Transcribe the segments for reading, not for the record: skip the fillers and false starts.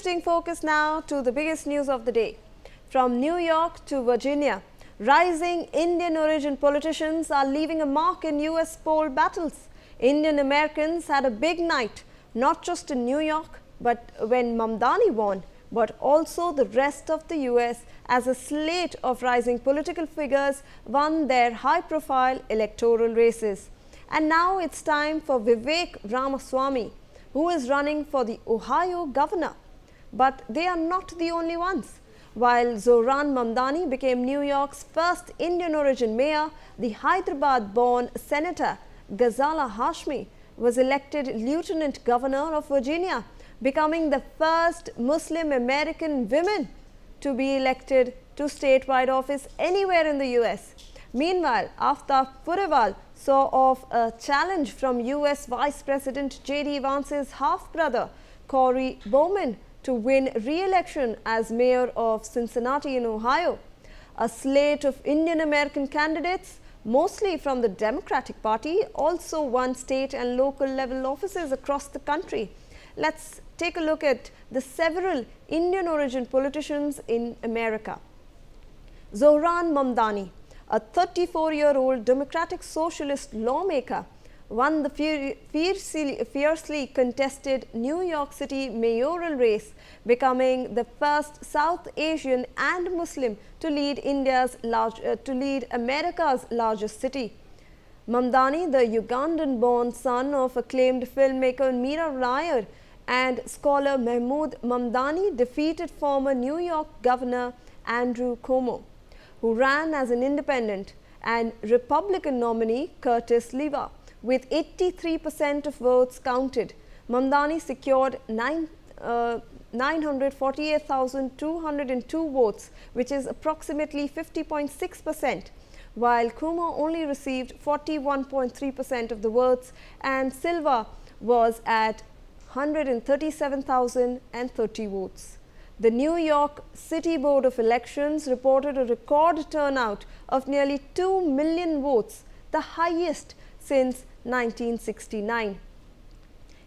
Shifting focus now to the biggest news of the day. From New York to Virginia, rising Indian origin politicians are leaving a mark in US poll battles. Indian Americans had a big night, not just in New York, but when Mamdani won, but also the rest of the US as a slate of rising political figures won their high-profile electoral races. And now it's time for Vivek Ramaswamy, who is running for the Ohio governor. But they are not the only ones. While Zohran Mamdani became New York's first Indian origin mayor, the Hyderabad-born Senator Ghazala Hashmi was elected Lieutenant Governor of Virginia, becoming the first Muslim American woman to be elected to statewide office anywhere in the US. Meanwhile, Aftab Purewal saw off a challenge from US Vice President J.D. Vance's half-brother, Cory Bowman, to win re-election as mayor of Cincinnati in Ohio. A slate of Indian American candidates, mostly from the Democratic Party, also won state and local level offices across the country. Let's take a look at the several Indian origin politicians in America. Zohran Mamdani, a 34-year-old Democratic Socialist lawmaker, won the fiercely contested New York City mayoral race, becoming the first South Asian and Muslim to lead America's largest city. Mamdani, the Ugandan-born son of acclaimed filmmaker Meera Nair and scholar Mahmood Mamdani, defeated former New York Governor Andrew Cuomo, who ran as an independent, and Republican nominee Curtis Lewa. With 83% of votes counted, Mamdani secured 948,202 votes, which is approximately 50.6%, while Cuomo only received 41.3% of the votes, and Silva was at 137,030 votes. The New York City Board of Elections reported a record turnout of nearly 2 million votes, the highest since 1969.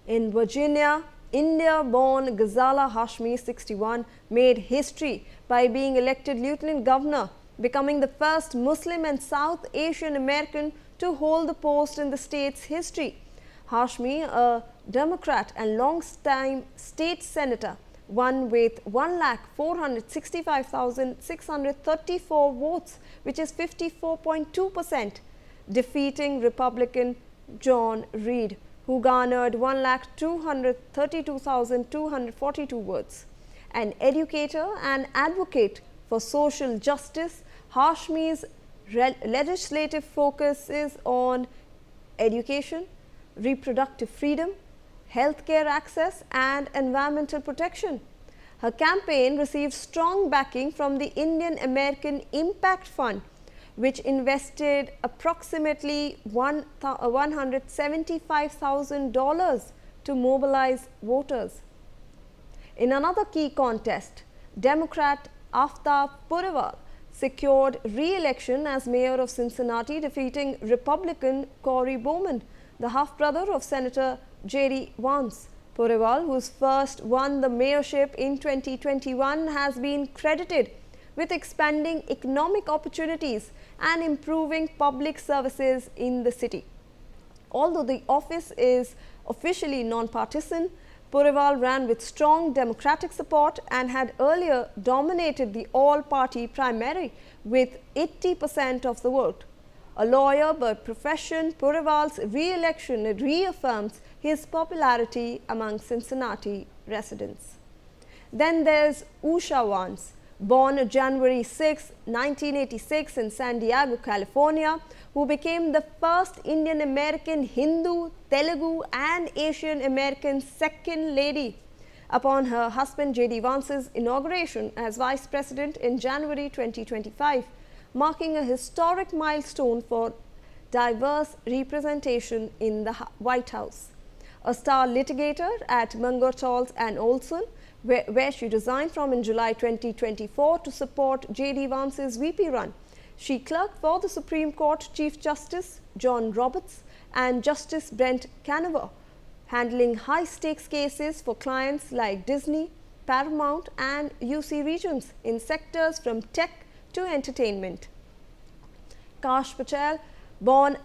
In Virginia, India-born Ghazala Hashmi, 61, made history by being elected lieutenant governor, becoming the first Muslim and South Asian American to hold the post in the state's history. Hashmi, a Democrat and long-time state senator, won with 1,465,634 votes, which is 54.2%, defeating Republican John Reed, who garnered 1,232,242 votes. An educator and advocate for social justice, Hashmi's legislative focus is on education, reproductive freedom, healthcare access, and environmental protection. Her campaign received strong backing from the Indian American Impact Fund, which invested approximately $175,000 to mobilize voters. In another key contest, Democrat Aftab Purewal secured re-election as mayor of Cincinnati, defeating Republican Cory Bowman, the half-brother of Senator J.D. Vance. Purewal, who's first won the mayorship in 2021, has been credited with expanding economic opportunities and improving public services in the city. Although the office is officially non-partisan, Purewal ran with strong Democratic support and had earlier dominated the all-party primary with 80% of the vote. A lawyer by profession, Purewal's re-election reaffirms his popularity among Cincinnati residents. Then there's Usha Vance, born January 6, 1986 in San Diego, California, who became the first Indian American Hindu, Telugu and Asian American second lady upon her husband J.D. Vance's inauguration as vice president in January 2025, marking a historic milestone for diverse representation in the White House. A star litigator at Munger, Tolles and Olson, where she resigned from in July 2024 to support J.D. Vance's VP run. She clerked for the Supreme Court Chief Justice John Roberts and Justice Brent Kavanaugh, handling high-stakes cases for clients like Disney, Paramount and UC regions in sectors from tech to entertainment. Kash Patel, born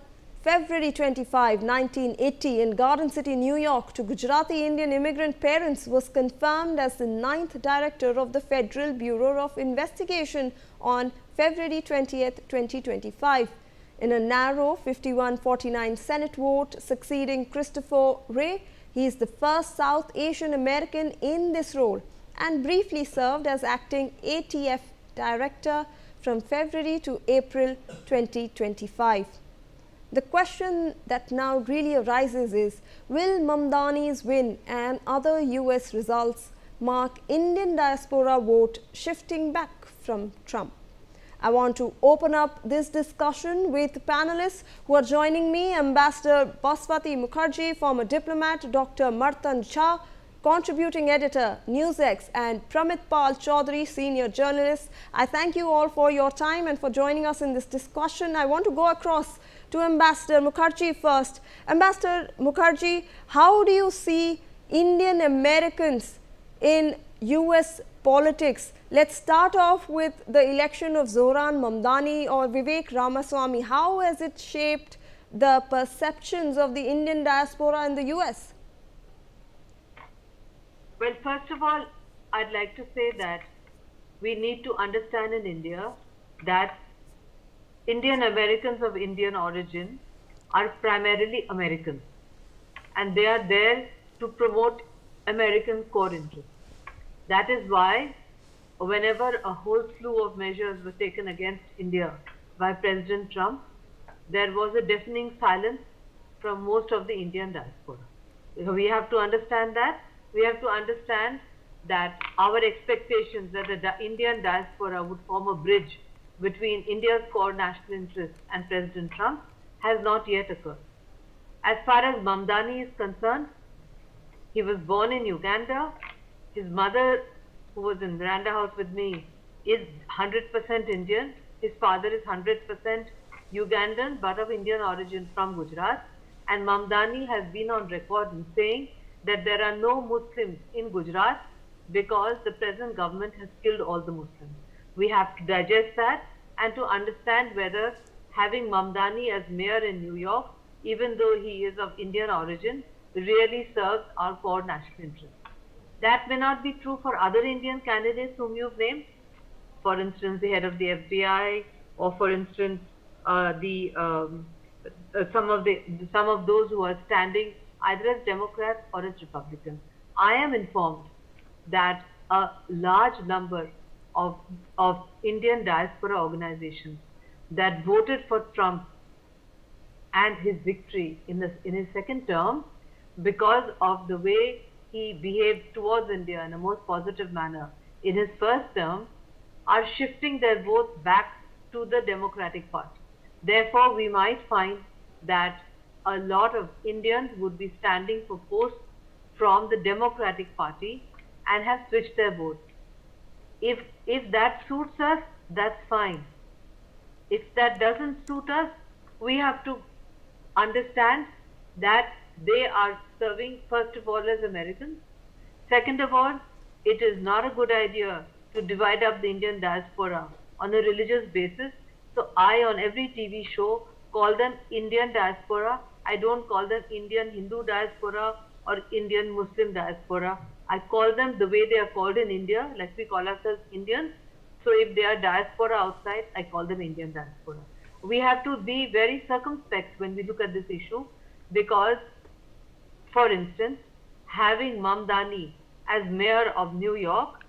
February 25, 1980 in Garden City, New York, to Gujarati Indian immigrant parents, was confirmed as the 9th Director of the Federal Bureau of Investigation on February 20, 2025. In a narrow 51-49 Senate vote succeeding Christopher Wray, he is the first South Asian American in this role and briefly served as acting ATF Director from February to April 2025. The question that now really arises is, will Mamdani's win and other US results mark Indian diaspora vote shifting back from Trump? I want to open up this discussion with panelists who are joining me: Ambassador Baswati Mukherjee, former diplomat; Dr. Martan Jha, contributing editor, NewsX; and Pramit Pal Chaudhary, senior journalist. I thank you all for your time and for joining us in this discussion. I want to go across to Ambassador Mukherjee first. Ambassador Mukherjee, how do you see Indian Americans in US politics? Let's start off with the election of Zohran Mamdani or Vivek Ramaswamy. How has it shaped the perceptions of the Indian diaspora in the US? Well, first of all, I'd like to say that we need to understand in India that Indian Americans of Indian origin are primarily Americans, and they are there to promote American core interests. That is why whenever a whole slew of measures were taken against India by President Trump, there was a deafening silence from most of the Indian diaspora. We have to understand that. We have to understand that our expectations that the Indian diaspora would form a bridge between India's core national interests and President Trump has not yet occurred. As far as Mamdani is concerned, he was born in Uganda. His mother, who was in Miranda House with me, is 100% Indian. His father is 100% Ugandan, but of Indian origin from Gujarat. And Mamdani has been on record in saying that there are no Muslims in Gujarat because the present government has killed all the Muslims. We have to digest that and to understand whether having Mamdani as mayor in New York, even though he is of Indian origin, really serves our core national interests. That may not be true for other Indian candidates whom you've named. For instance, the head of the FBI, or for instance, some of those who are standing either as Democrats or as Republicans. I am informed that a large number of Indian diaspora organizations that voted for Trump and his victory in his second term because of the way he behaved towards India in a most positive manner in his first term are shifting their votes back to the Democratic Party. Therefore, we might find that a lot of Indians would be standing for posts from the Democratic Party and have switched their votes. If that suits us, that's fine. If that doesn't suit us, we have to understand that they are serving, first of all, as Americans. Second of all, it is not a good idea to divide up the Indian diaspora on a religious basis. So I, on every TV show, call them Indian diaspora. I don't call them Indian Hindu diaspora or Indian Muslim diaspora. I call them the way they are called in India, like we call ourselves Indians. So if they are diaspora outside, I call them Indian diaspora. We have to be very circumspect when we look at this issue because, for instance, having Mamdani as mayor of New York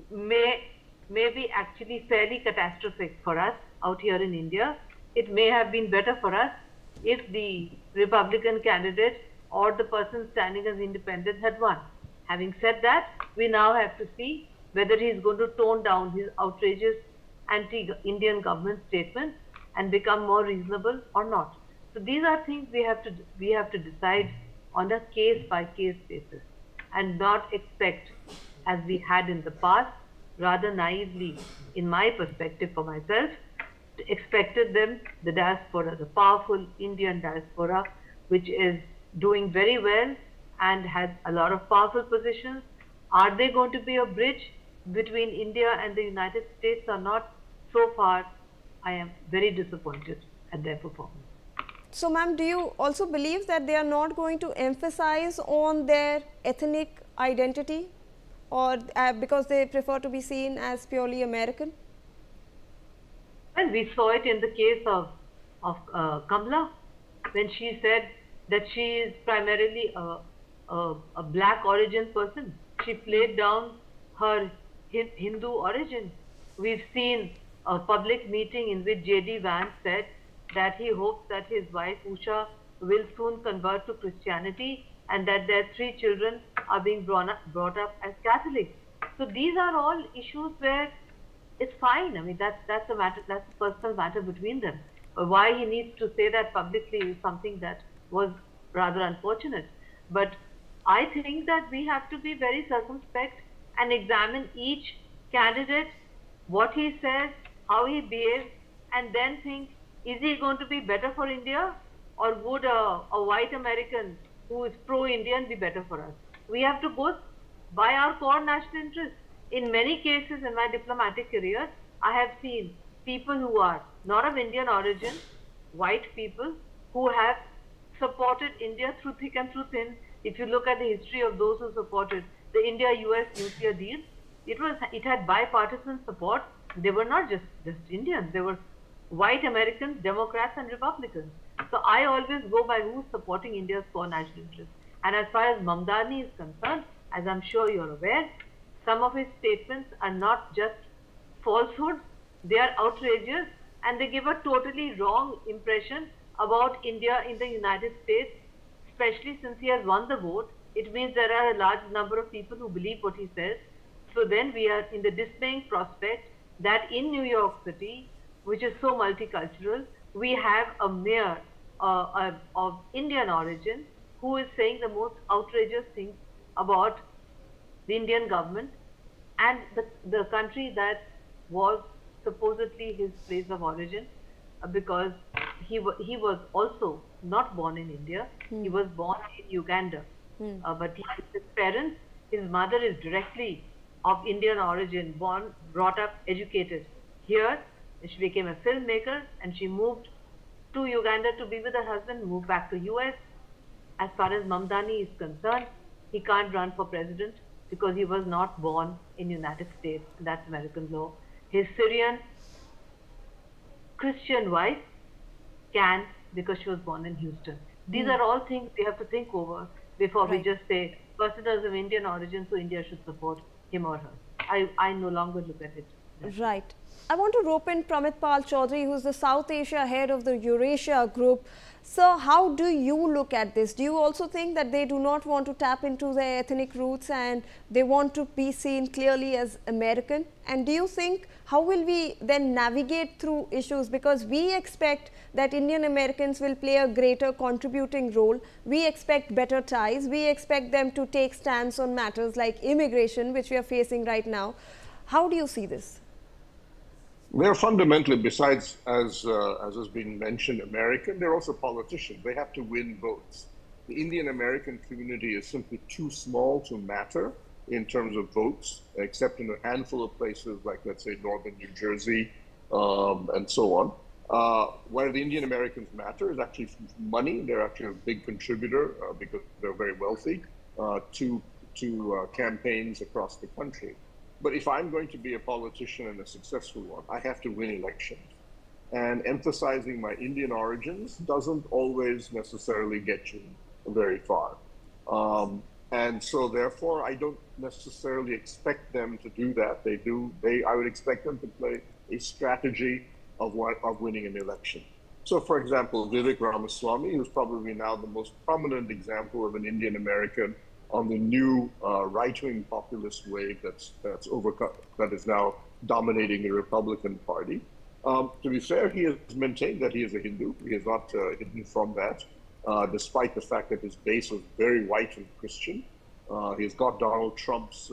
may be actually fairly catastrophic for us out here in India. It may have been better for us if the Republican candidate or the person standing as independent had won. Having said that, we now have to see whether he is going to tone down his outrageous anti-Indian government statements and become more reasonable or not. So these are things we have to decide on a case-by-case basis and not expect, as we had in the past, rather naively, in my perspective for myself, expected them, the diaspora, the powerful Indian diaspora, which is doing very well and has a lot of powerful positions, Are they going to be a bridge between India and the United States or not? So far, I am very disappointed at their performance. So, ma'am, do you also believe that they are not going to emphasize on their ethnic identity, or because they prefer to be seen as purely American? Well, we saw it in the case of Kamala, when she said that she is primarily a black origin person. She played down her Hindu origin. We've seen a public meeting in which J.D. Vance said that he hopes that his wife Usha will soon convert to Christianity and that their 3 children are being brought up as Catholics. So these are all issues where it's fine. I mean, that's a matter, that's a personal matter between them. Why he needs to say that publicly is something that was rather unfortunate. But I think that we have to be very circumspect and examine each candidate, what he says, how he behaves, and then think, is he going to be better for India, or would a white American who is pro-Indian be better for us? We have to go by our core national interests. In many cases in my diplomatic career, I have seen people who are not of Indian origin, white people, who have supported India through thick and through thin. If you look at the history of those who supported the India-US nuclear deal, it had bipartisan support. They were not just Indians. They were white Americans, Democrats and Republicans. So I always go by who's supporting India's core national interests. And as far as Mamdani is concerned, as I'm sure you're aware, some of his statements are not just falsehoods, they are outrageous, and they give a totally wrong impression about India in the United States, especially since he has won the vote. It means there are a large number of people who believe what he says. So then we are in the dismaying prospect that in New York City, which is so multicultural, we have a mayor of Indian origin who is saying the most outrageous things about the Indian government and the country that was supposedly his place of origin, because he was also not born in India. He was born in Uganda. But his parents, his mother is directly of Indian origin, born, brought up, educated here. She became a filmmaker and she moved to Uganda to be with her husband, moved back to US. As far as Mamdani is concerned, he can't run for president because he was not born in United States. That's American law. His Syrian Christian wife can, because she was born in Houston. These are all things we have to think over before we just say, person is of Indian origin, so India should support him or her. I no longer look at it. Right. I want to rope in Pramit Pal Chaudhary, who is the South Asia head of the Eurasia group. So, how do you look at this? Do you also think that they do not want to tap into their ethnic roots and they want to be seen clearly as American? And do you think, how will we then navigate through issues? Because we expect that Indian Americans will play a greater contributing role. We expect better ties. We expect them to take stands on matters like immigration, which we are facing right now. How do you see this? They're fundamentally, besides, as has been mentioned, American, they're also politicians. They have to win votes. The Indian American community is simply too small to matter in terms of votes, except in a handful of places like, let's say, northern New Jersey and so on. Where the Indian Americans matter is actually money. They're actually a big contributor because they're very wealthy to campaigns across the country. But if I'm going to be a politician and a successful one, I have to win elections. And emphasizing my Indian origins doesn't always necessarily get you very far. And so therefore, I don't necessarily expect them to do that. I would expect them to play a strategy of winning an election. So for example, Vivek Ramaswamy, who's probably now the most prominent example of an Indian American on the new right-wing populist wave that is now dominating the Republican Party. To be fair, he has maintained that he is a Hindu. He has not hidden from that, despite the fact that his base was very white and Christian. He's got Donald Trump's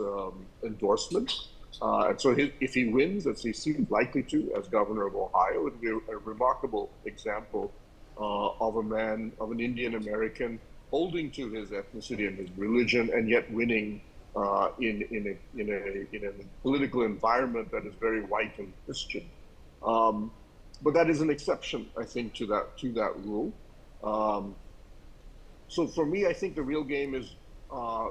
endorsement. And so if he wins, as he seems likely to, as governor of Ohio, it would be a remarkable example of an Indian American holding to his ethnicity and his religion, and yet winning in a political environment that is very white and Christian. But that is an exception, I think, to that rule. So for me, I think the real game is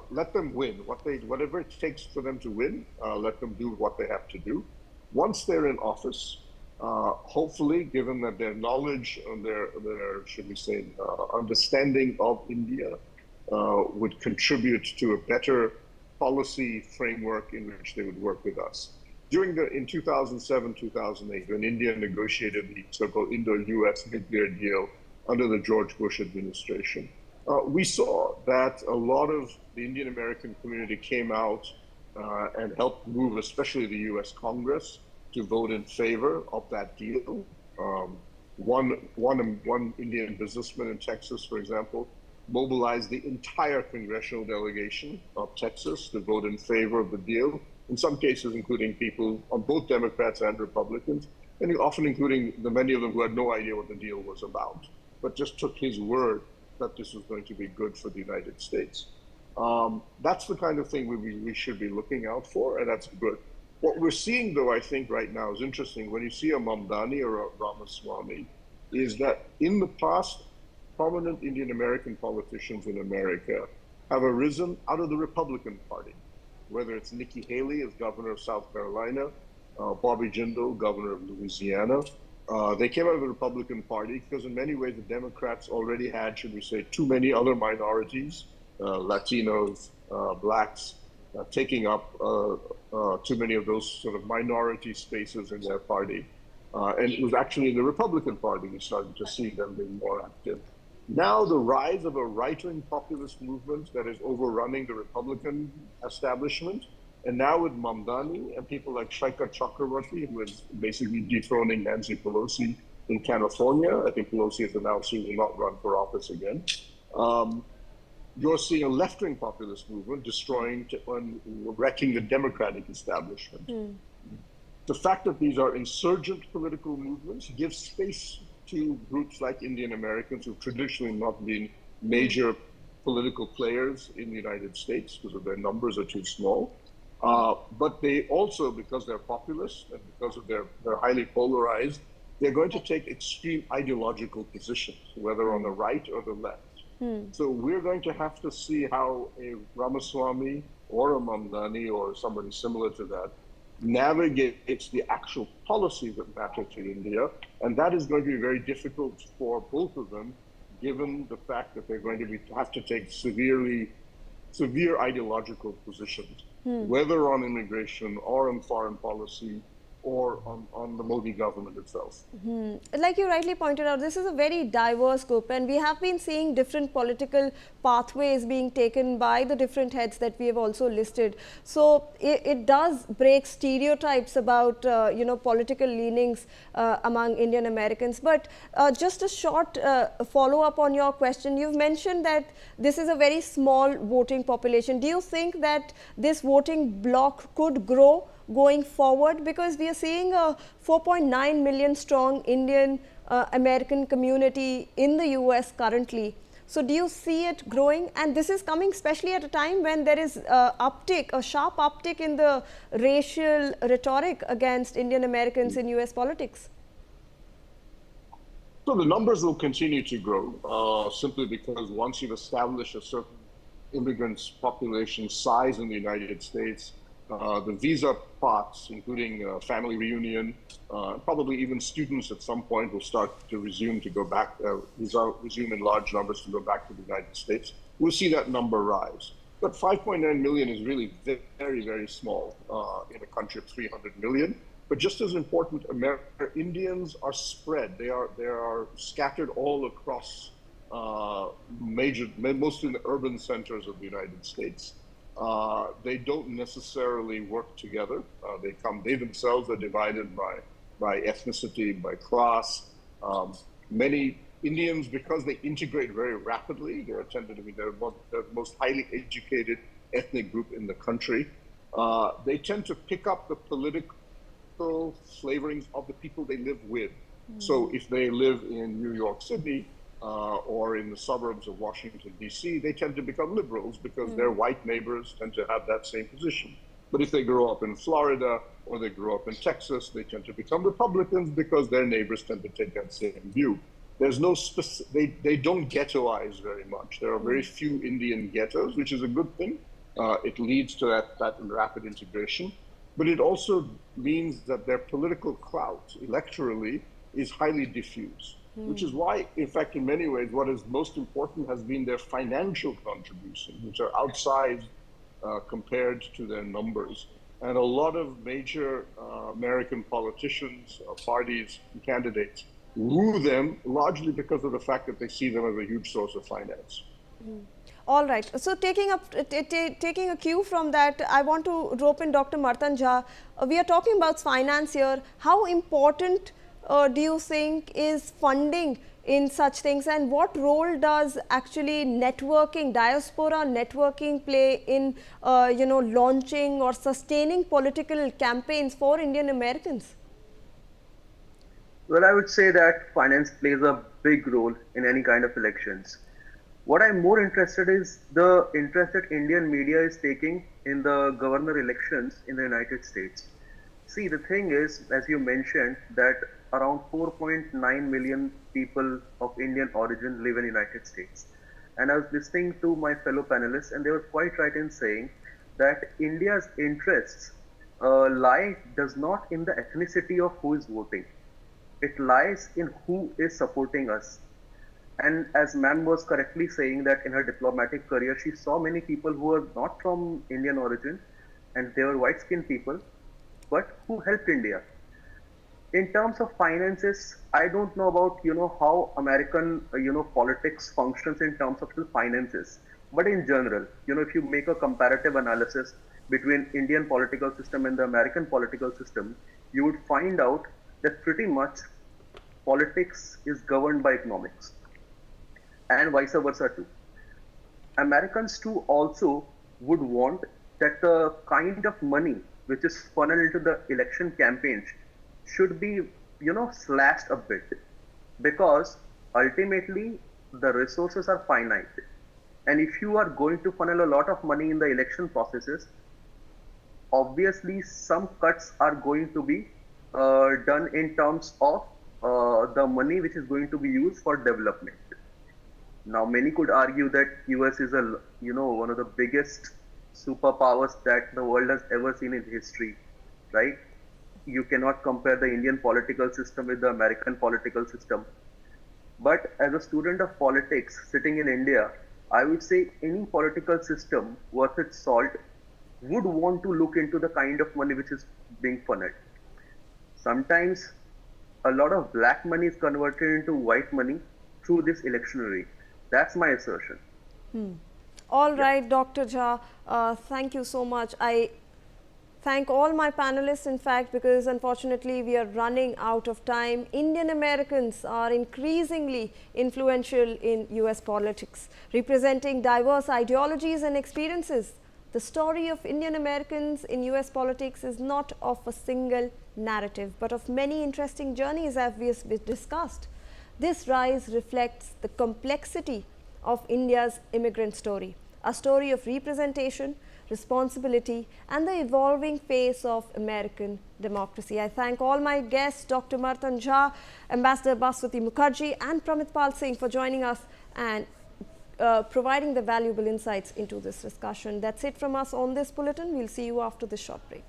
let them win. Whatever it takes for them to win, let them do what they have to do. Once they're in office, hopefully, given that their knowledge and their should we say, understanding of India would contribute to a better policy framework in which they would work with us. In 2007, 2008, when India negotiated the so-called Indo-US nuclear deal under the George Bush administration, we saw that a lot of the Indian American community came out and helped move, especially the US Congress, to vote in favor of that deal. One Indian businessman in Texas, for example, mobilized the entire congressional delegation of Texas to vote in favor of the deal, in some cases including people on both Democrats and Republicans, and often including many of them who had no idea what the deal was about, but just took his word that this was going to be good for the United States. That's the kind of thing we should be looking out for, and that's good. What we're seeing, though, I think right now is interesting. When you see a Mamdani or a Ramaswamy, is that in the past, prominent Indian American politicians in America have arisen out of the Republican Party, whether it's Nikki Haley as governor of South Carolina, Bobby Jindal, governor of Louisiana. They came out of the Republican Party because in many ways the Democrats already had, should we say, too many other minorities, Latinos, blacks, taking up too many of those sort of minority spaces in their party. And it was actually in the Republican Party we started to see them being more active. Now the rise of a right-wing populist movement that is overrunning the Republican establishment, and now with Mamdani and people like Shaikha Chakravarti, who is basically dethroning Nancy Pelosi in California. I think Pelosi has announced she will not run for office again. You're seeing a left-wing populist movement wrecking the Democratic establishment. The fact that these are insurgent political movements gives space to groups like Indian Americans who've traditionally not been major political players in the United States because their numbers are too small. But they also, because they're populist and because of they're highly polarized, they're going to take extreme ideological positions, whether on the right or the left. So we're going to have to see how a Ramaswamy or a Mamdani or somebody similar to that navigates the actual policies that matter to India. And that is going to be very difficult for both of them, given the fact that they're going to have to take severe ideological positions, whether on immigration or on foreign policy or on the Modi government itself. Like you rightly pointed out, this is a very diverse group, and we have been seeing different political pathways being taken by the different heads that we have also listed. So it does break stereotypes about political leanings among Indian Americans. But just a short follow-up on your question, you've mentioned that this is a very small voting population. Do you think that this voting bloc could grow going forward, because we are seeing a 4.9 million strong Indian American community in the US currently? So do you see it growing? And this is coming especially at a time when there is a sharp uptick in the racial rhetoric against Indian Americans in US politics. So the numbers will continue to grow simply because once you've established a certain immigrants population size in the United States, the visa pots, including family reunion, probably even students at some point will start to resume in large numbers to go back to the United States. We'll see that number rise. But 5.9 million is really very, very small in a country of 300 million. But just as important, Indians are spread. They are scattered all across mostly in the urban centers of the United States. They don't necessarily work together. They themselves are divided by ethnicity, by class. Many Indians, because they integrate very rapidly, they tended to be the most highly educated ethnic group in the country. They tend to pick up the political flavorings of the people they live with. So if they live in New York City, or in the suburbs of Washington, D.C., they tend to become liberals because their white neighbors tend to have that same position. But if they grow up in Florida or they grow up in Texas, they tend to become Republicans because their neighbors tend to take that same view. There's no they don't ghettoize very much. There are very few Indian ghettos, which is a good thing. It leads to that rapid integration. But it also means that their political clout electorally is highly diffuse, which is why, in fact, in many ways, what is most important has been their financial contributions, which are outsized compared to their numbers. And a lot of major American politicians, parties, and candidates woo them largely because of the fact that they see them as a huge source of finance. All right. So taking a cue from that, I want to rope in Dr. Martan Jha. We are talking about finance here. How important do you think is funding in such things, and what role does actually networking, diaspora networking play in launching or sustaining political campaigns for Indian Americans? Well, I would say that finance plays a big role in any kind of elections. What I'm more interested in is the interest that Indian media is taking in the governor elections in the United States. See, the thing is, as you mentioned, that around 4.9 million people of Indian origin live in the United States. And I was listening to my fellow panelists, and they were quite right in saying that India's interests lie does not in the ethnicity of who is voting. It lies in who is supporting us. And as ma'am was correctly saying that in her diplomatic career, she saw many people who were not from Indian origin, and they were white-skinned people, but who helped India. In terms of finances, I don't know about how American politics functions in terms of the finances, but in general, if you make a comparative analysis between Indian political system and the American political system, you would find out that pretty much politics is governed by economics, and vice versa too. Americans too also would want that the kind of money which is funneled into the election campaigns should be slashed a bit, because ultimately the resources are finite, and if you are going to funnel a lot of money in the election processes, obviously some cuts are going to be done in terms of the money which is going to be used for development. Now, many could argue that US is one of the biggest superpowers that the world has ever seen in history, right? You cannot compare the Indian political system with the American political system. But as a student of politics sitting in India, I would say any political system worth its salt would want to look into the kind of money which is being funneled. Sometimes a lot of black money is converted into white money through this electioneering. That's my assertion. All right, Dr. Jha, thank you so much. I thank all my panelists, in fact, because unfortunately we are running out of time. Indian Americans are increasingly influential in US politics, representing diverse ideologies and experiences. The story of Indian Americans in US politics is not of a single narrative, but of many interesting journeys, as we have discussed. This rise reflects the complexity of India's immigrant story, a story of representation, responsibility, and the evolving face of American democracy. I thank all my guests, Dr. Martan Jha, Ambassador Baswati Mukherjee, and Pramit Pal Singh for joining us and providing the valuable insights into this discussion. That's it from us on this bulletin. We'll see you after this short break.